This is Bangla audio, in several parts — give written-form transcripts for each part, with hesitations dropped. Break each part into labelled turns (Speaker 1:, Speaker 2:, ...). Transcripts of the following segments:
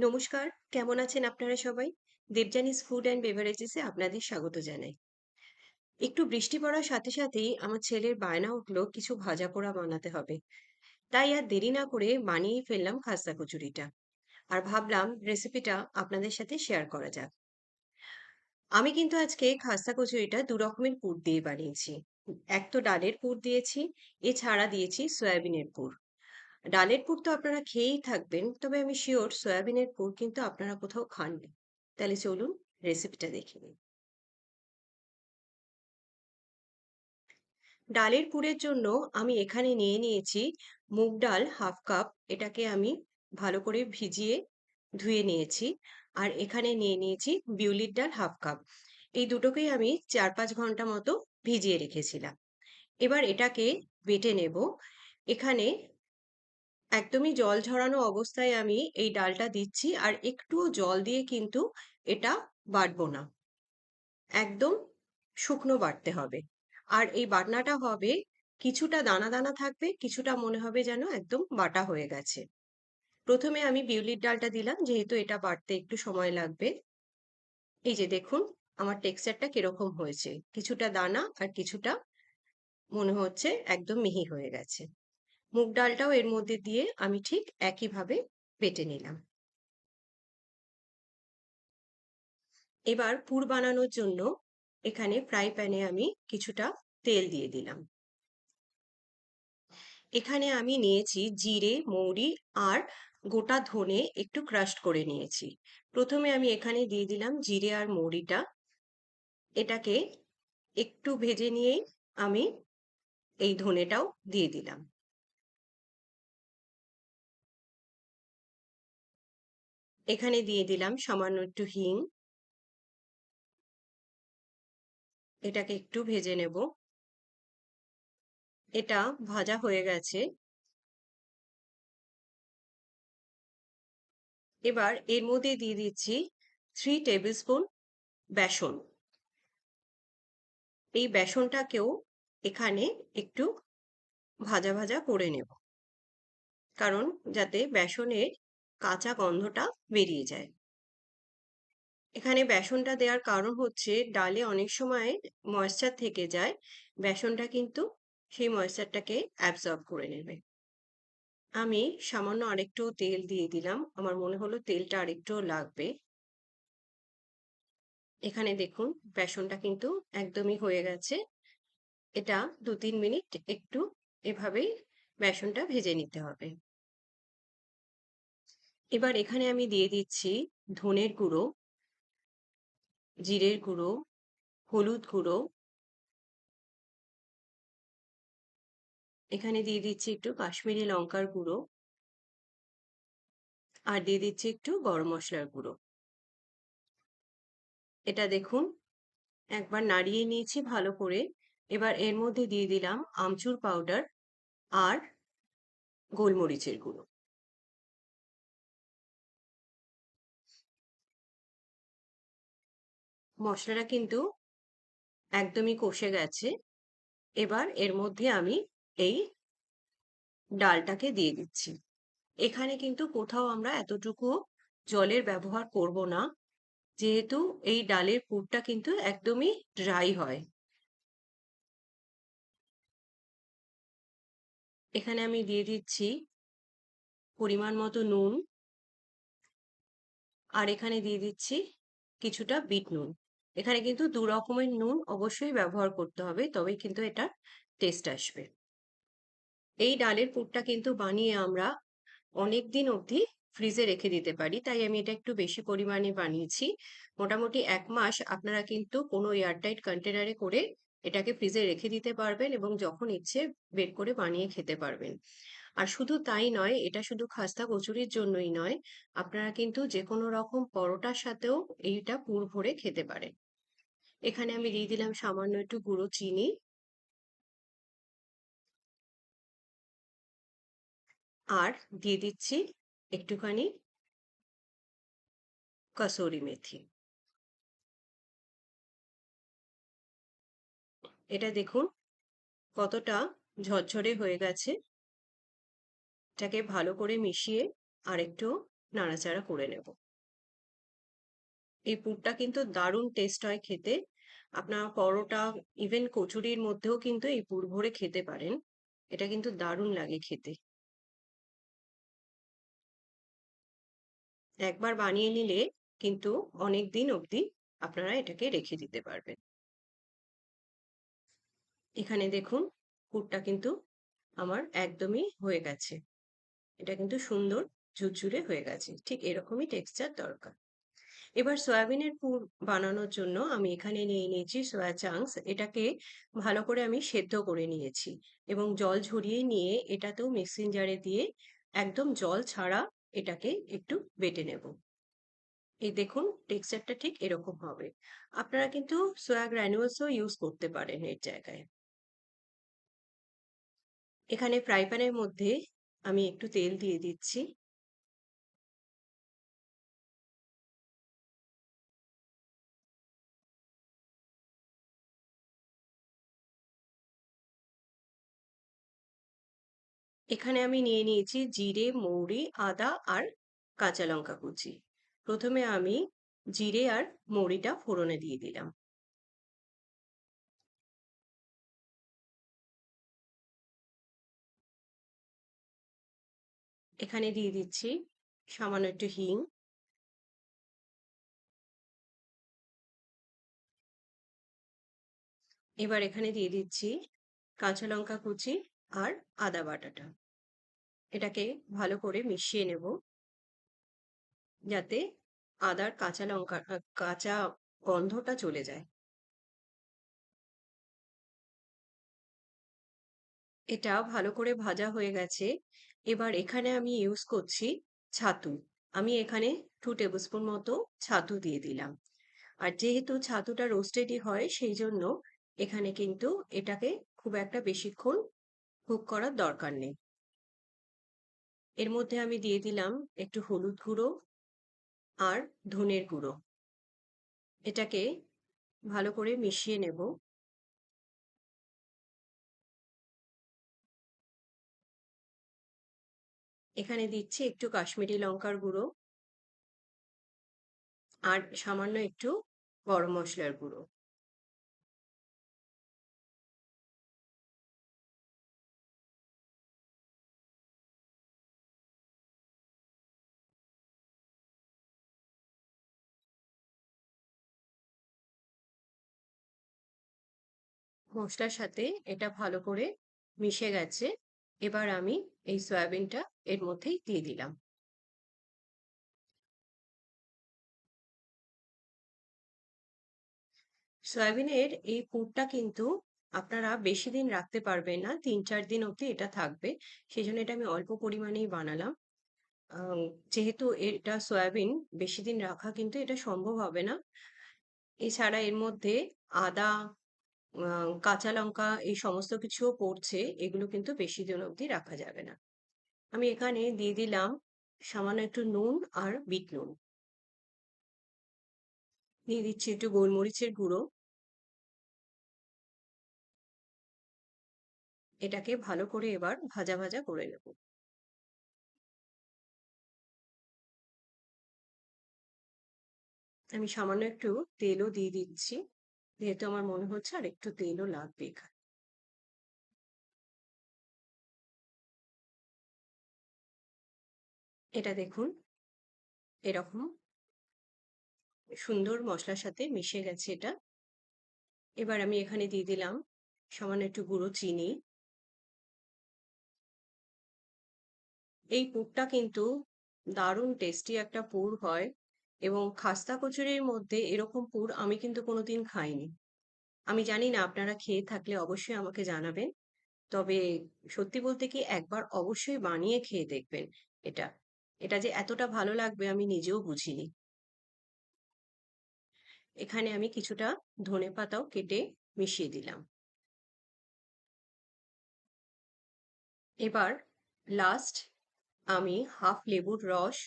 Speaker 1: নমস্কার, কেমন আছেন আপনারা সবাই? দেবযানীস ফুড অ্যান্ড বেভারেজেসে আপনাদের স্বাগত জানাই। একটু বৃষ্টি পড়ার সাথে সাথেই আমার ছেলের বায়না উঠলো কিছু ভাজা পোড়া বানাতে হবে। তাই আর দেরি না করে বানিয়েই ফেললাম খাস্তা কচুরিটা। আর ভাবলাম রেসিপিটা আপনাদের সাথে শেয়ার করা যাক। আমি কিন্তু আজকে খাস্তা কচুরিটা দু রকমের পুর দিয়ে বানিয়েছি। এক তো ডালের পুর দিয়েছি, এছাড়া দিয়েছি সয়াবিনের পুর। ডালের পুর তো আপনারা খেয়েই থাকবেন, তবে আমি শিওর সয়াবিনের পুর কিন্তু আপনারা কোথাও খাননি। তাহলে চলুন রেসিপিটা দেখে নিই। ডালের পুরের জন্য আমি এখানে নিয়ে নিয়েছি মুগ ডাল হাফ কাপ। এটাকে আমি ভালো করে ভিজিয়ে ধুয়ে নিয়েছি। আর এখানে নিয়ে নিয়েছি বিউলির ডাল হাফ কাপ। এই দুটোকেই আমি 4-5 ঘন্টা মতো ভিজিয়ে রেখেছিলাম। এবার এটাকে বেটে নেব। এখানে একদমই জল ঝরানো অবস্থায় আমি এই ডালটা দিচ্ছি, আর একটুও জল দিয়ে কিন্তু এটা বাটবো না। একদম শুকনো বাটতে হবে। আর এই বাটনাটা হবে, কিছুটা দানা দানা থাকবে, কিছুটা মনে হবে যেন একদম বাটা হয়ে গেছে। প্রথমে আমি বিউলির ডালটা দিলাম, যেহেতু এটা বাটতে একটু সময় লাগবে। এই যে দেখুন আমার টেক্সচারটা কিরকম হয়েছে, কিছুটা দানা আর কিছুটা মনে হচ্ছে একদম মিহি হয়ে গেছে। মুগ ডালটাও এর মধ্যে দিয়ে আমি ঠিক একইভাবে বেটে নিলাম। এবার পুর বানানোর জন্য এখানে ফ্রাই প্যানে আমি কিছুটা তেল দিয়ে দিলাম। এখানে আমি নিয়েছি জিরে, মৌরি আর গোটা ধনে একটু ক্রাশড করে নিয়েছি। প্রথমে আমি এখানে দিয়ে দিলাম জিরে আর মৌরিটা। এটাকে একটু ভেজে নিয়েই আমি এই ধনেটাও দিয়ে দিলাম। এখানে দিয়ে দিলাম সামান্য একটু হিং। এটাকে একটু ভেজে নেব। এটা ভাজা হয়ে গেছে। এবার এর মধ্যে দিয়ে দিচ্ছি 3 টেবিল স্পুন বেসন। এই বেসনটাকেও এখানে একটু ভাজা ভাজা করে নেব, কারণ যাতে বেসনের কাঁচা গন্ধটা বেরিয়ে যায়। এখানে বেসনটা দেওয়ার কারণ হচ্ছে ডালে অনেক সময় ময়েশ্চার থেকে যায়, বেসনটা কিন্তু সেই ময়েশ্চারটাকে অ্যাবজর্ব করে নেবে। আমি সামান্য আরেকটু তেল দিয়ে দিলাম, আমার মনে হলো তেলটা আরেকটু লাগবে। এখানে দেখুন বেসনটা কিন্তু একদমই হয়ে গেছে। এটা 2-3 মিনিট একটু এভাবেই বেসনটা ভেজে নিতে হবে। এবার এখানে আমি দিয়ে দিচ্ছি ধনের গুঁড়ো, জিরের গুঁড়ো, হলুদ গুঁড়ো। এখানে দিয়ে দিচ্ছি একটু কাশ্মীরি লঙ্কার গুঁড়ো, আর দিয়ে দিচ্ছি একটু গরম মশলার গুঁড়ো। এটা দেখুন একবার নাড়িয়ে নিয়েছি ভালো করে। এবার এর মধ্যে দিয়ে দিলাম আমচুর পাউডার আর গোলমরিচের গুঁড়ো। মশলাটা কিন্তু একদমই কষে গেছে। এবার এর মধ্যে আমি এই ডালটাকে দিয়ে দিচ্ছি। এখানে কিন্তু কোথাও আমরা এতটুকু জলের ব্যবহার করব না, যেহেতু এই ডালের পুরটা কিন্তু একদমই ড্রাই হয়। এখানে আমি দিয়ে দিচ্ছি পরিমাণ মতো নুন, আর এখানে দিয়ে দিচ্ছি কিছুটা বিট নুন। এখানে কিন্তু দু রকমের নুন অবশ্যই ব্যবহার করতে হবে, তবেই কিন্তু এটা টেস্ট আসবে। এই ডালের পুরটা কিন্তু বানিয়ে আমরা অনেক দিন অবধি ফ্রিজে রেখে দিতে পারি, তাই আমি এটা একটু বেশি পরিমাণে বানিয়েছি। মোটামুটি 1 মাস আপনারা কিন্তু কোনো এয়ারটাইট কন্টেনারে করে এটাকে ফ্রিজে রেখে দিতে পারবেন, এবং যখন ইচ্ছে বের করে বানিয়ে খেতে পারবেন। আর শুধু তাই নয়, এটা শুধু খাস্তা কচুরির জন্যই নয়, আপনারা কিন্তু যে কোনো রকম পরোটার সাথেও এইটা পুর ভরে খেতে পারেন। এখানে আমি দিয়ে দিলাম সামান্য একটু গুঁড়ো চিনি, আর দিয়ে দিচ্ছি একটুখানি কসুরি মেথি। এটা দেখুন কতটা ঝরঝরে হয়ে গেছে। এটাকে ভালো করে মিশিয়ে আরেকটু নাড়াচাড়া করে নেব। এই পুরটা কিন্তু দারুণ টেস্ট হয় খেতে। আপনার পরোটা, ইভেন কচুরির মধ্যেও কিন্তু এই পুর ভরে খেতে পারেন। এটা কিন্তু দারুণ লাগে খেতে। একবার বানিয়ে নিলে কিন্তু অনেকদিন অবধি আপনারা এটাকে রেখে দিতে পারবেন। এখানে দেখুন পুরটা কিন্তু আমার একদমই হয়ে গেছে। এটা কিন্তু সুন্দর ঝুরঝুরে হয়ে গেছে। ঠিক এরকমই টেক্সচার দরকার। এবার সয়াবিনের পুর বানানোর জন্য আমি এখানে নিয়ে নিয়েছি সয়া চাংস। এটাকে ভালো করে আমি সেদ্ধ করে নিয়েছি এবং জল ঝরিয়ে নিয়ে এটাতেও মিক্সিং জারে দিয়ে একদম জল ছাড়া এটাকে একটু বেটে নেব। এই দেখুন টেক্সচারটা ঠিক এরকম হবে। আপনারা কিন্তু সোয়া গ্র্যানুলসও ইউজ করতে পারেন এর জায়গায়। এখানে ফ্রাই প্যানের মধ্যে আমি একটু তেল দিয়ে দিচ্ছি। এখানে আমি নিয়ে নিয়েছি জিরে, মৌরি, আদা আর কাঁচা লঙ্কা কুচি। প্রথমে আমি জিরে আর মৌরিটা ফোড়নে দিয়ে দিলাম। এখানে দিয়ে দিচ্ছি সামান্য একটু হিং। এবার এখানে দিয়ে দিচ্ছি কাঁচা লঙ্কা কুচি আর আদা বাটাটা। এটাকে ভালো করে মিশিয়ে নেব যাতে আদার কাঁচা লঙ্কা কাঁচা গন্ধটা চলে যায়। এটা ভালো করে ভাজা হয়ে গেছে। এবার এখানে আমি ইউজ করছি ছাতু। আমি এখানে 2 টেবিল স্পুন মতো ছাতু দিয়ে দিলাম। আর যেহেতু ছাতুটা রোস্টেডই হয় সেই জন্য এখানে কিন্তু এটাকে খুব একটা বেশিক্ষণ কুক করার দরকার নেই। এর মধ্যে আমি দিয়ে দিলাম একটু হলুদ গুঁড়ো আর ধনের গুঁড়ো। এটাকে ভালো করে মিশিয়ে নেব। এখানে দিচ্ছি একটু কাশ্মীরি লঙ্কার গুঁড়ো আর সামান্য একটু গরম মশলার গুঁড়ো। মশলার সাথে এটা ভালো করে মিশে গেছে। এবার আমি এই সয়াবিনটা এর মধ্যেই দিয়ে দিলাম। সয়াবিনের এই পুরটা কিন্তু আপনারা বেশি দিন রাখতে পারবেন না, ৩-৪ দিন অবধি এটা থাকবে। সেই জন্য এটা আমি অল্প পরিমাণেই বানালাম। আম, যেহেতু এটা সয়াবিন, বেশি দিন রাখা কিন্তু এটা সম্ভব হবে না। এছাড়া এর মধ্যে আদা, কাঁচা লঙ্কা এই সমস্ত কিছুও পড়ছে, এগুলো কিন্তু বেশি দিন অবধি রাখা যাবে না। আমি এখানে দিয়ে দিলাম সামান্য একটু নুন আর বিট নুন। দিয়ে দিচ্ছি একটু গোলমরিচের গুঁড়ো। এটাকে ভালো করে এবার ভাজা ভাজা করে নেব। আমি সামান্য একটু তেলও দিয়ে দিচ্ছি, যেহেতু আমার মনে হচ্ছে আর একটু তেলও লাগবে এখানে। এটা দেখুন এরকম সুন্দর মশলার সাথে মিশে গেছে এটা। এবার আমি এখানে দিয়ে দিলাম সামান্য একটু গুঁড়ো চিনি। এই পুরটা কিন্তু দারুণ টেস্টি একটা পুর হয় এবং খাস্তা কচুরির মধ্যে এরকম পুর আমি কিন্তু কোনোদিন খাইনি। আমি জানি না, আপনারা খেয়ে থাকলে অবশ্যই আমাকে জানাবেন। তবে সত্যি বলতে কি একবার অবশ্যই বানিয়ে খেয়ে দেখবেন এটা। এটা যে এতটা ভালো লাগবে আমি নিজেও বুঝিনি। এখানে আমি কিছুটা ধনেপাতাও কেটে মিশিয়ে দিলাম। এবার লাস্ট আমি হাফ লেবুর রস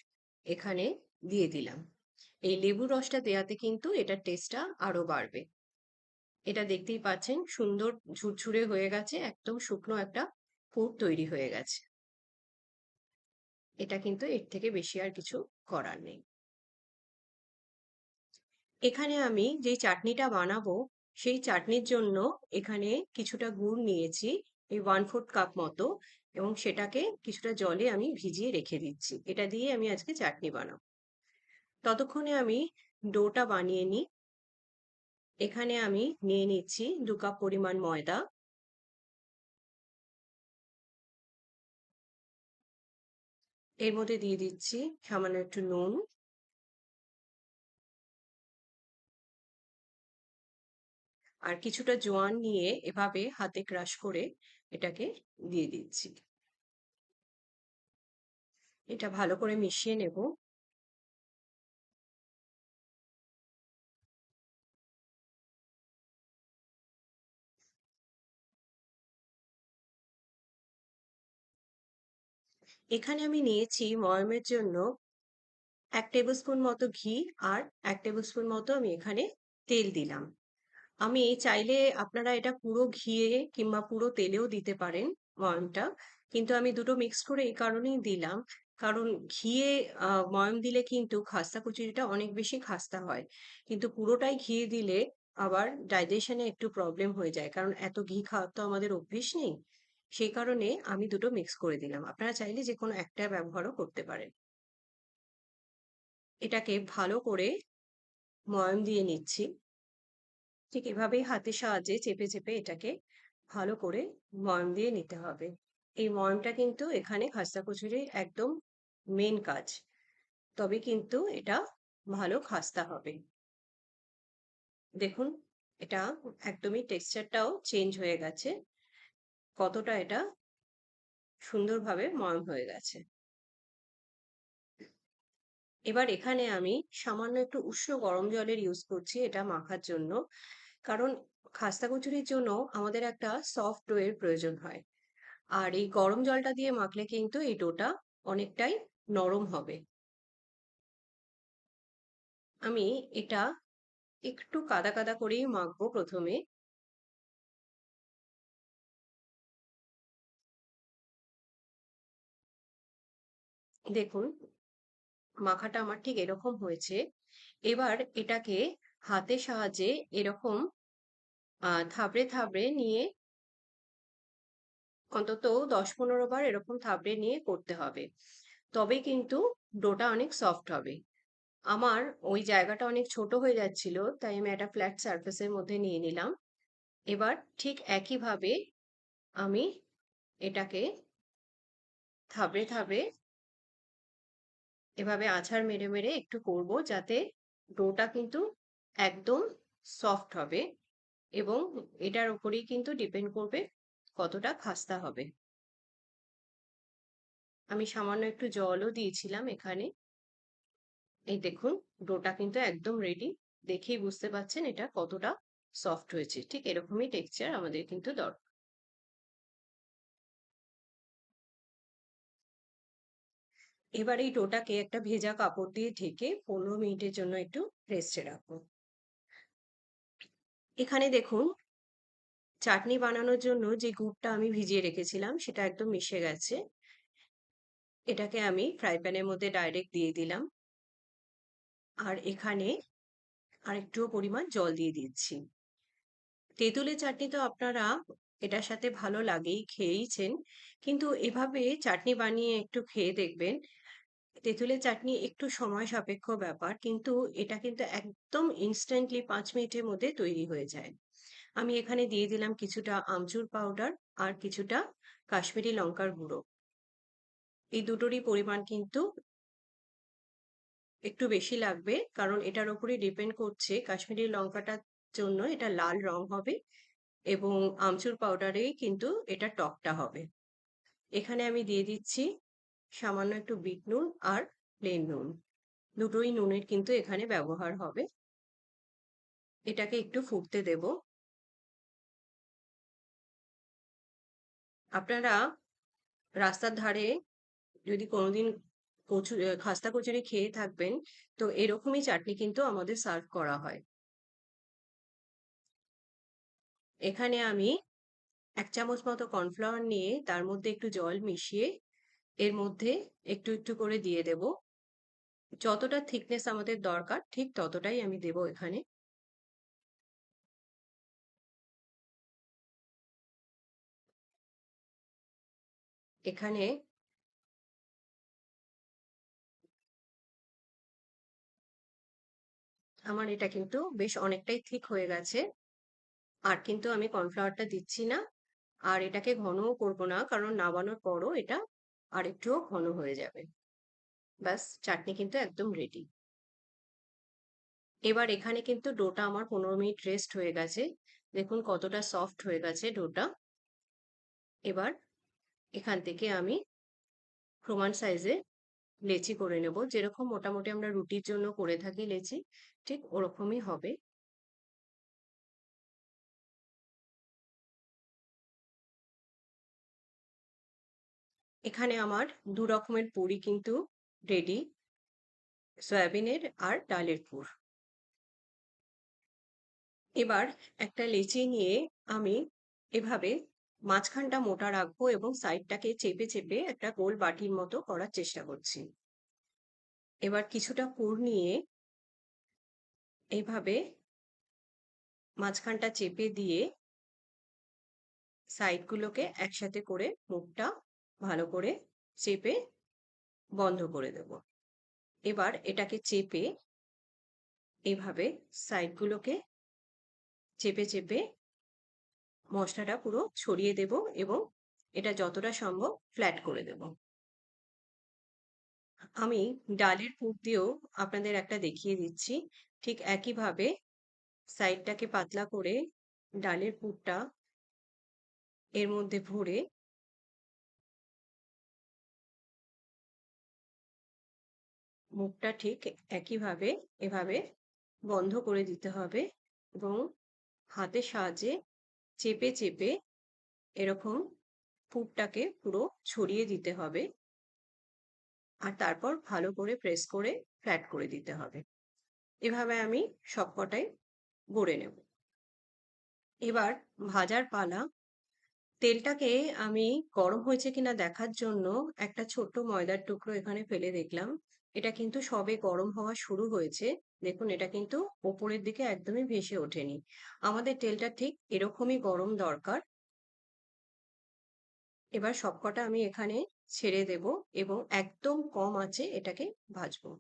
Speaker 1: এখানে দিয়ে দিলাম। এই লেবুর রসটা দেওয়াতে কিন্তু এটার টেস্টটা আরো বাড়বে। এটা দেখতেই পাচ্ছেন সুন্দর ঝুরঝুরে হয়ে গেছে, একদম শুকনো একটা পুর তৈরি হয়ে গেছে। এটা কিন্তু এর থেকে বেশি আর কিছু করার নেই। এখানে আমি যেই চাটনিটা বানাবো সেই চাটনির জন্য এখানে কিছুটা গুড় নিয়েছি, এই 1/4 কাপ মতো, এবং সেটাকে কিছুটা জলে আমি ভিজিয়ে রেখে দিচ্ছি। এটা দিয়ে আমি আজকে চাটনি বানাবো। ততক্ষণে আমি ডোটা বানিয়ে নিই। এখানে আমি নিয়ে নিচ্ছি 2 কাপ পরিমাণ ময়দা। এর মধ্যে দিয়ে দিচ্ছি সামান্য একটু নুন, আর কিছুটা জোয়ান নিয়ে এভাবে হাতে ক্রাশ করে এটাকে দিয়ে দিচ্ছি। এটা ভালো করে মিশিয়ে নেব। এখানে আমি নিয়েছি ময়ামের জন্য 1 টেবিল স্পুন মতো ঘি, আর 1 টেবিল স্পুন মতো আমি এখানে তেল দিলাম। আমি চাইলে আপনারা এটা পুরো ঘিয়ে কিংবা পুরো তেলেও দিতে পারেন ময়ামটা। কিন্তু আমি দুটো মিক্স করে এই কারণেই দিলাম, কারণ ঘিয়ে ময়াম দিলে কিন্তু খাস্তা কচুরিটা অনেক বেশি খাস্তা হয়। কিন্তু পুরোটাই ঘিয়ে দিলে আবার ডাইজেশনে একটু প্রবলেম হয়ে যায়, কারণ এত ঘি খাওয়ার তো আমাদের অভ্যেস নেই। সেই কারণে আমি দুটো মিক্স করে দিলাম। আপনারা চাইলে যে কোনো একটা ব্যবহারও করতে পারেন। এটাকে ভালো করে ময়াম দিয়ে নিচ্ছি। ঠিক এভাবেই হাতের সাহায্যে চেপে চেপে এটাকে ভালো করে ময়াম দিয়ে নিতে হবে। এই ময়ামটা কিন্তু এখানে খাস্তা কচুরির একদম মেন কাজ। তবে কিন্তু এটা ভালো খাস্তা হবে। দেখুন, এটা একদমই টেক্সচারটাও চেঞ্জ হয়ে গেছে। কতটা এটা সুন্দরভাবে ময়াম হয়ে গেছে। এবার এখানে আমি সামান্য একটু উষ্ণ গরম জলের ইউজ করছি এটা মাখার জন্য। কারণ খাস্তা কচুরির জন্য আমাদের একটা সফট ডো এর প্রয়োজন হয়। আর এই গরম জলটা দিয়ে মাখলে কিন্তু এই ডোটা অনেকটাই নরম হবে। আমি এটা একটু কাদা কাদা করেই মাখবো প্রথমে। দেখুন, মাখাটা আমার ঠিক এরকম হয়েছে। এবার এটাকে হাতের সাহায্যে এরকম থাবড়ে থাবড়ে নিয়ে অন্তত 10-15 বার এরকম থাবড়ে নিয়ে করতে হবে। তবে কিন্তু ডোটা অনেক সফট হবে। আমার ওই জায়গাটা অনেক ছোট হয়ে যাচ্ছিল, তাই আমি একটা ফ্ল্যাট সারফেসের মধ্যে নিয়ে নিলাম। এবার ঠিক একইভাবে আমি এটাকে থাবড়ে থাবড়ে এভাবে আছাড় মেরে মেরে একটু করব, যাতে ডোটা কিন্তু একদম সফট হবে, এবং এটার উপরেই কিন্তু ডিপেন্ড করবে কতটা খাস্তা হবে। আমি সামান্য একটু জলও দিয়েছিলাম এখানে। এই দেখুন, ডোটা কিন্তু একদম রেডি। দেখেই বুঝতে পারছেন এটা কতটা সফট হয়েছে। ঠিক এরকমই টেক্সচার আমাদের কিন্তু দরকার। এবার এই ডোটাকে একটা ভেজা কাপড় দিয়ে ঢেকে 15 মিনিটের জন্য একটু রেস্টে রাখবো। এখানে দেখুন, চাটনি বানানোর জন্য যে গুড়টা আমি ভিজিয়ে রেখেছিলাম সেটা একদম মিশে গেছে। এটাকে আমি ফ্রাই প্যানের মধ্যে ডাইরেক্ট দিয়ে দিলাম, আর এখানে আরেকটু পরিমাণ জল দিয়ে দিচ্ছি। তেঁতুলের চাটনি তো আপনারা এটার সাথে ভালো লাগেই, খেয়েইছেন। কিন্তু এভাবে চাটনি বানিয়ে একটু খেয়ে দেখবেন। তেঁতুলের চাটনি একটু সময় সাপেক্ষ ব্যাপার, কিন্তু এটা কিন্তু একদম ইনস্ট্যান্টলি 5 মিনিটের মধ্যে তৈরি হয়ে যায়। আমি এখানে দিয়ে দিলাম কিছুটা আমচুর পাউডার আর কিছুটা কাশ্মীরি লঙ্কার গুঁড়ো। এই দুটোরই পরিমাণ কিন্তু একটু বেশি লাগবে, কারণ এটার উপরে ডিপেন্ড করছে কাশ্মীরি লঙ্কাটার জন্য এটা লাল রং হবে, এবং আমচুর পাউডারেই কিন্তু এটা টকটা হবে। এখানে আমি দিয়ে দিচ্ছি সামান্য একটু বিট নুন আর প্লেন নুন। দুটোই নুনের কিন্তু এখানে ব্যবহার হবে। এটাকে একটু ফুটতে দেব। আপনারা রাস্তার ধারে যদি কোনোদিন খাস্তা কচুরি খেয়ে থাকবেন, তো এরকমই চাটনি কিন্তু আমাদের সার্ভ করা হয়। এখানে আমি 1 চামচ মতো কর্নফ্লাওয়ার নিয়ে তার মধ্যে একটু জল মিশিয়ে এর মধ্যে একটু একটু করে দিয়ে দেব। যতটা থিকনেস আমাদের দরকার ঠিক ততটাই আমি দেব এখানে। এখানে আমার এটা কিন্তু বেশ অনেকটাই থিক হয়ে গেছে। আর কিন্তু আমি কর্নফ্লাওয়ারটা দিচ্ছি না। আর এটাকে ঘনও করব না, কারণ নামানোর পরও এটা আরেকটুও ঘন হয়ে যাবে। ব্যাস, চাটনি কিন্তু একদম রেডি। এবার এখানে কিন্তু ডোটা আমার 15 মিনিট রেস্ট হয়ে গেছে। দেখুন কতটা সফট হয়ে গেছে ডোটা। এবার এখান থেকে আমি সমান সাইজে লেচি করে নেব, যেরকম মোটামুটি আমরা রুটির জন্য করে থাকি লেচি, ঠিক ওরকমই হবে। এখানে আমার দু রকমের পুরি কিন্তু রেডি, সয়াবিনের আর ডালের পুর। এবার একটা লেচি নিয়ে আমি এভাবে মাঝখানটা মোটা রাখবো এবং সাইডটাকে চেপে চেপে একটা গোল বাটির মতো করার চেষ্টা করছি। এবার কিছুটা পুর নিয়ে এইভাবে মাঝখানটা চেপে দিয়ে সাইডগুলোকে একসাথে করে মুখটা ভালো করে চেপে বন্ধ করে দেব। এবার এটাকে চেপে এইভাবে সাইডগুলোকে চেপে চেপে মশলাটা পুরো ছড়িয়ে দেব এবং এটা যতটা সম্ভব ফ্ল্যাট করে দেব। আমি ডালের পুর দিয়েও আপনাদের একটা দেখিয়ে দিচ্ছি। ঠিক একইভাবে সাইডটাকে পাতলা করে ডালের পুরটা এর মধ্যে ভরে মুখটা ঠিক একইভাবে এভাবে বন্ধ করে দিতে হবে এবং হাতের সাহায্যে চেপে চেপে এরকম পুরটাকে পুরো ছড়িয়ে দিতে হবে আর তারপর ভালো করে প্রেস করে ফ্ল্যাট করে দিতে হবে। এভাবে আমি সবকটাই গড়ে নেব। এবার ভাজার পালা। তেলটাকে আমি গরম হয়েছে কিনা দেখার জন্য একটা ছোট্ট ময়দার টুকরো এখানে ফেলে দেখলাম। এটা কিন্তু সবে গরম হওয়া শুরু হয়েছে। দেখুন এটা কিন্তু ওপরের দিকে একদমই ভেসে ওঠেনি। আমাদের তেলটা ঠিক এরকমই গরম দরকার। এবার সবকটা আমি এখানে ছেড়ে দেব এবং একদম কম আঁচে এটাকে ভাজবো।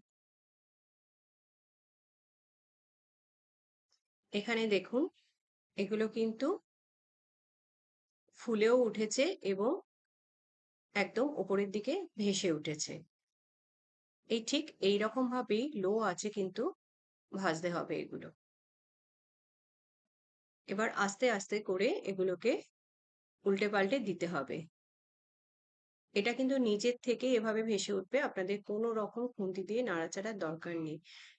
Speaker 1: এখানে দেখুন এগুলো কিন্তু ফুলেও উঠেছে এবং একদম ওপরের দিকে ভেসে উঠেছে। এই ঠিক এইরকম ভাবেই লো আঁচে কিন্তু ভাজতে হবে এগুলো। এবার আস্তে আস্তে করে এগুলোকে উল্টে পাল্টে দিতে হবে। এটা কিন্তু নিচের থেকে এভাবে ভেসে উঠবে, আপনাদের কোনো রকম খুন্তি দিয়ে নাড়াচাড়ার দরকার নেই।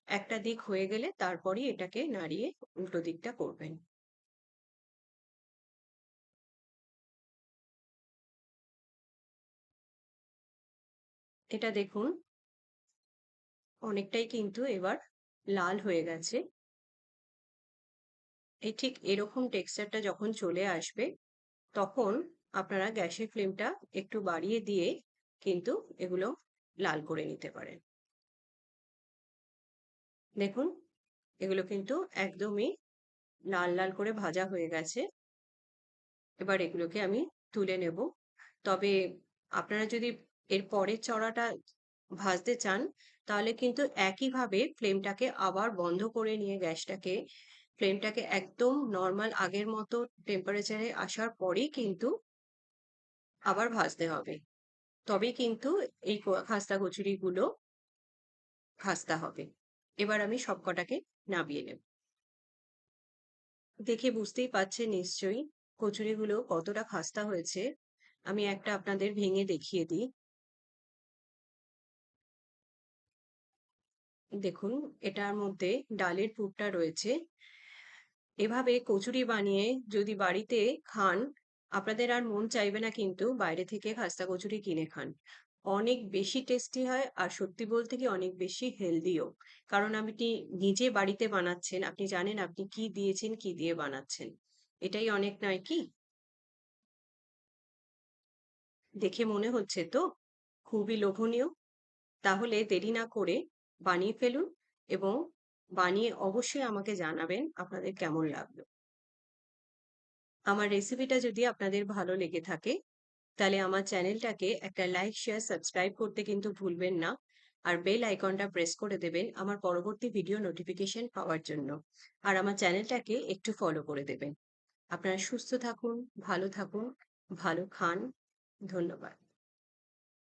Speaker 1: একটা দিক হয়ে গেলে তারপরই এটাকে নাড়িয়ে উল্টো দিকটা করবেন। এটা দেখুন অনেকটাই কিন্তু এবার লাল হয়ে গেছে। এই ঠিক এরকম টেক্সচারটা যখন চলে আসবে তখন আপনারা গ্যাসের ফ্লেমটা একটু বাড়িয়ে দিয়ে কিন্তু এগুলো লাল করে নিতে পারেন। দেখুন এগুলো কিন্তু একদমই লাল লাল করে ভাজা হয়ে গেছে। এবার এগুলোকে আমি তুলে নেব। তবে আপনারা যদি এর পরের চড়াটা ভাজতে চান তাহলে কিন্তু একইভাবে ফ্লেমটাকে আবার বন্ধ করে নিয়ে ফ্লেমটাকে একদম নর্মাল আগের মতো টেম্পারেচারে আসার পরেই কিন্তু আবার ভাজতে হবে। তবেই কিন্তু এই খাস্তা কচুরিগুলো খাস্তা হবে। এবার আমি সবকটাকে নামিয়ে নেব। দেখে বুঝতেই পারছেন নিশ্চয়ই কচুরিগুলো কতটা খাস্তা হয়েছে। আমি একটা আপনাদের ভেঙে দেখিয়ে দিই। দেখুন এটার মধ্যে ডালের পুরটা রয়েছে। এভাবে কচুরি বানিয়ে যদি বাড়িতে খান, আপনাদের আর মন চাইবে না কিন্তু বাইরে থেকে খাস্তা কচুরি কিনে খান। অনেক বেশি টেস্টি হয় আর সত্যি বলতে কি অনেক বেশি হেলদিও। কারণ আপনি নিজে বাড়িতে বানাচ্ছেন, আপনি জানেন আপনি কি দিয়েছেন, কি দিয়ে বানাচ্ছেন। এটাই অনেক নয় কি? দেখে মনে হচ্ছে তো খুবই লোভনীয়। তাহলে দেরি না করে বানিয়ে ফেলুন এবং বানিয়ে অবশ্যই আমাকে জানাবেন আপনাদের কেমন লাগলো। আমার রেসিপিটা যদি আপনাদের ভালো লেগে থাকে তাহলে আমার চ্যানেলটাকে একটা লাইক, শেয়ার, সাবস্ক্রাইব করতে কিন্তু ভুলবেন না। আর বেল আইকনটা প্রেস করে দেবেন আমার পরবর্তী ভিডিও নোটিফিকেশন পাওয়ার জন্য। আর আমার চ্যানেলটাকে একটু ফলো করে দেবেন। আপনারা সুস্থ থাকুন, ভালো থাকুন, ভালো খান। ধন্যবাদ।